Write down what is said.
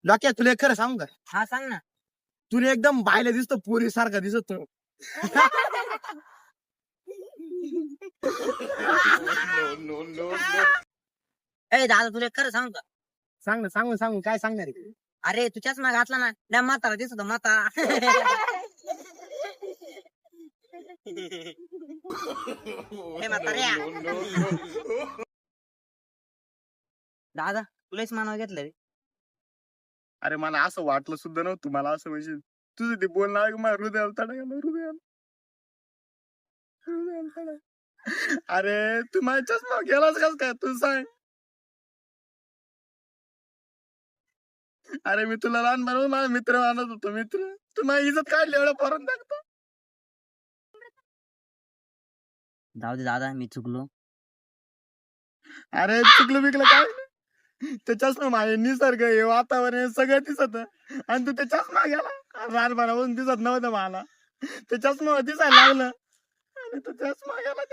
डॉक्या तुला एक खरं सांगू का हा सांग ना. तुला एकदम बायला दिसतो पोरी सारखा दिसतो ए दादा तुला एक खरं सांगू का? सांग ना सांगू काय सांगणार आहे? अरे तू चष्मा घातला ना त्या म्हातारा दिसत माता. हे म्हाताऱ्या. दादा तुलाच मानावं घेतलं रे. अरे मला असं वाटलं सुद्धा नव्हतं मला असं म्हणजे तुझं ते बोलणं ऐकून माझ्या हृदयाला तडा गेला हृदयाला तडा. अरे तू माझ्या चष्मा गेलाच कस काय तू सांग. अरे मी तुला लहान बनवून माझा मित्र मानत होतो मित्र तू माझी इज्जत काढली एवढ्या पोरांना टाकतो. जाऊ दे दादा मी चुकलो. अरे चुकलं बिकलं काय नाही. ते चष्मा माझे निसर्ग हे वातावरण हे सगळं दिसत आणि तू ते चष्मा गेला लहान बनवून दिसत नव्हतं मला ते चष्मा दिसायला लागलं आणि तो चष्मा गेला